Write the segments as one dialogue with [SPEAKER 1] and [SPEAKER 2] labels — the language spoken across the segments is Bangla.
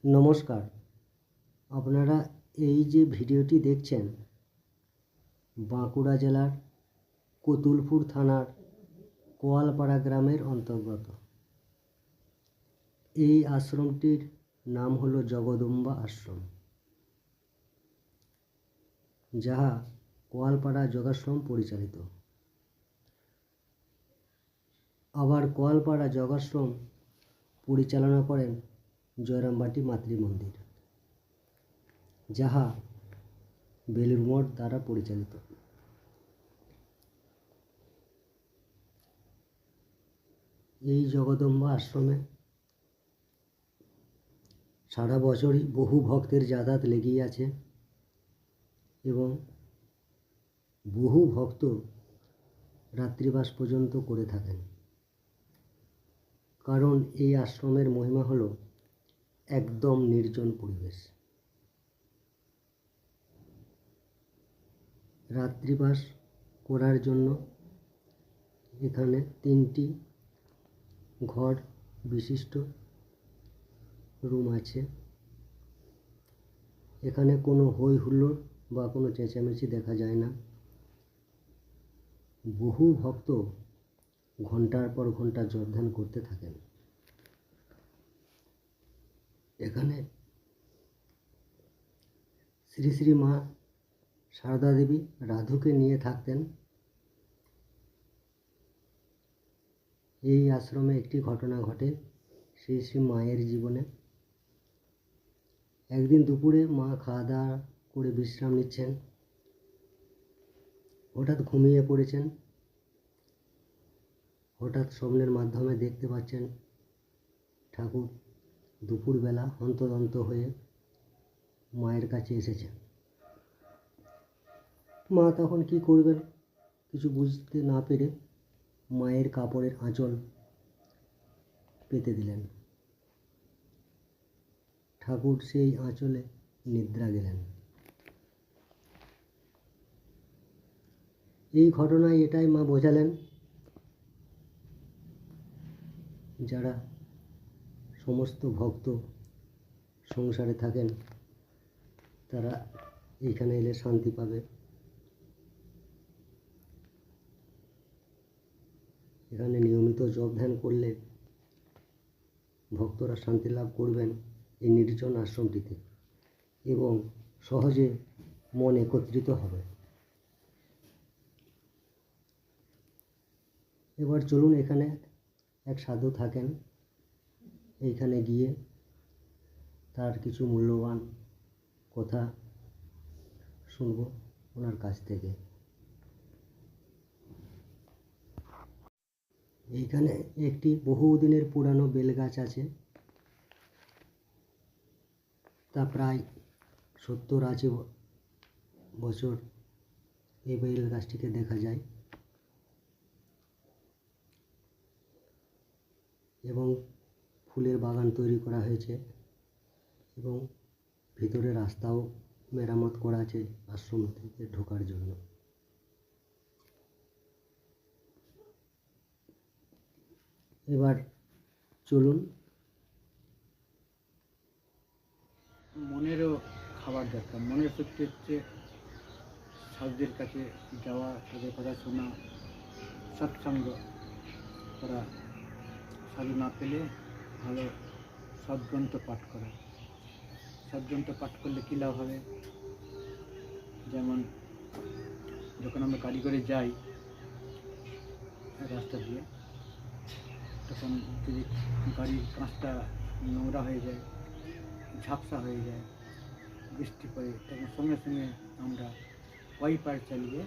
[SPEAKER 1] নমস্কার, আপনারা এই যে ভিডিওটি দেখছেন বাঁকুড়া জেলার কতুলপুর থানার কোয়ালপাড়া গ্রামের অন্তর্গত। এই আশ্রমটির নাম হলো জগদম্বা আশ্রম, যাহা কোয়ালপাড়া যোগাশ্রম পরিচালিত। আবার কোয়ালপাড়া যোগাশ্রম পরিচালনা করেন জয়রামবাটি মাতৃমন্দির, যাহা বেলুড় মঠ দ্বারা পরিচালিত। এই জগদম্বা আশ্রমে সারা বছরই বহু ভক্তের যাতায়াত লেগেই আছে এবং বহু ভক্ত রাত্রিবাস পর্যন্ত করে থাকেন। কারণ এই আশ্রমের মহিমা হলো একদম নির্জন পরিবেশ। রাত্রিবাস করার জন্য এখানে 3টি ঘর বিশিষ্ট রুম আছে। এখানে কোনো হই হুল্লোড় বা কোনো চেঁচামেচি দেখা যায় না। বহু ভক্ত ঘন্টার পর ঘন্টা জপধ্যান করতে থাকেন। এখানে শ্রী শ্রী মা সারদা দেবী রাধুকে নিয়ে থাকতেন। এই আশ্রমে একটি ঘটনা ঘটে শ্রী শ্রী মায়ের জীবনে। একদিন দুপুরে মা খাওয়া দাওয়া করে বিশ্রাম নিচ্ছেন, হঠাৎ ঘুমিয়ে পড়েছেন। হঠাৎ স্বপ্নের মাধ্যমে দেখতে পাচ্ছেন ঠাকুর দুপুরবেলা হন্তদন্ত হয়ে মায়ের কাছে এসেছেন। মা তখন কি করবেন কিছু বুঝতে না পেরে মায়ের কাপড়ের আঁচল পেতে দিলেন। ঠাকুর সেই আঁচলে নিদ্রা গেলেন। এই ঘটনায় এটাই মা বোঝালেন, যারা সমস্ত ভক্ত সংসারে থাকেন তারা এইখানে এলে শান্তি পাবে। এখানে নিয়মিত জপ ধ্যান করলে ভক্তরা শান্তি লাভ করবেন এই নির্জন আশ্রমটিতে এবং সহজে মন একত্রিত হবে। এবার চলুন, এখানে এক সাধু থাকেন। এইখানে গিয়ে তার কিছু মূল্যবান কথা শুনব ওনার কাছ থেকে। এইখানে একটি বহুদিনের পুরানো বেলগাছ আছে। তা প্রায় 70-80 বছর এই বেল গাছটিকে দেখা যায় এবং ফুলের বাগান তৈরি করা হয়েছে এবং ভিতরে রাস্তাও মেরামত করা আছে আশ্রম থেকে ঢোকার জন্য। এবার চলুন।
[SPEAKER 2] মনেরও খাবার দরকার। মনের শক্তি হচ্ছে সাধুদের কাছে যাওয়া, তাদের কথা শোনা, সৎসঙ্গ করা। সাধু না পেলে ভালো সদ্গ্রন্থ পাঠ করা। সদ্গ্রন্থ পাঠ করলে কী লাভ হবে? যেমন যখন আমরা গাড়ি করে যাই রাস্তা দিয়ে, তখন যদি গাড়ির কাঁচটা নোংরা হয়ে যায়, ঝাপসা হয়ে যায়, বৃষ্টি পড়ে, তখন সঙ্গে সঙ্গে আমরা ওয়াইপার চালিয়ে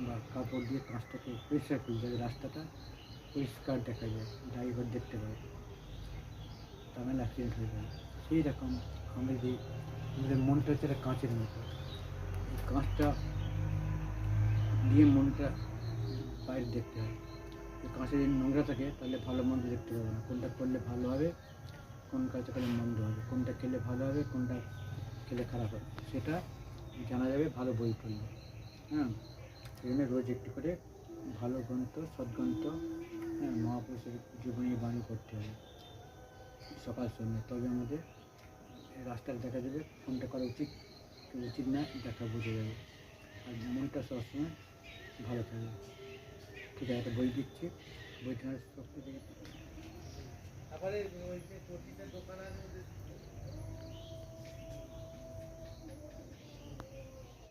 [SPEAKER 2] বা কাপড় দিয়ে কাঁচটাকে পরিষ্কার করি, যাতে রাস্তাটা পরিষ্কার দেখা যায়, ড্রাইভার দেখতে পায়, তাহলে অ্যাক্সিডেন্ট হয়ে যায়। সেই রকম আমাদের মনটা হচ্ছে একটা কাঁচের মতো। এই কাঁচটা দিয়ে মনটা বাইরে দেখতে হয়। এই কাঁচে যদি নোংরা থাকে তাহলে ভালো মন্দ দেখতে পাবে না। কোনটা করলে ভালো হবে, কোন কাজটা করলে মন্দ হবে, কোনটা খেলে ভালো হবে, কোনটা খেলে খারাপ হবে, সেটা জানা যাবে ভালো বই পড়লে। সেই জন্য রোজ একটু করে ভালো গ্রন্থ, সদ্গ্রন্থ, মহাপুরুষের জীবনী বাণী করতে হবে সকাল সময়, তবে আমাদের রাস্তাটা দেখা যাবে কোনটা করা উচিত কি উচিত না দেখা বুঝে যাবে, আর মনটা সবসময় ভালো থাকবে। ঠিক আছে, একটা বই দিচ্ছি, বইটা শক্তি দেখে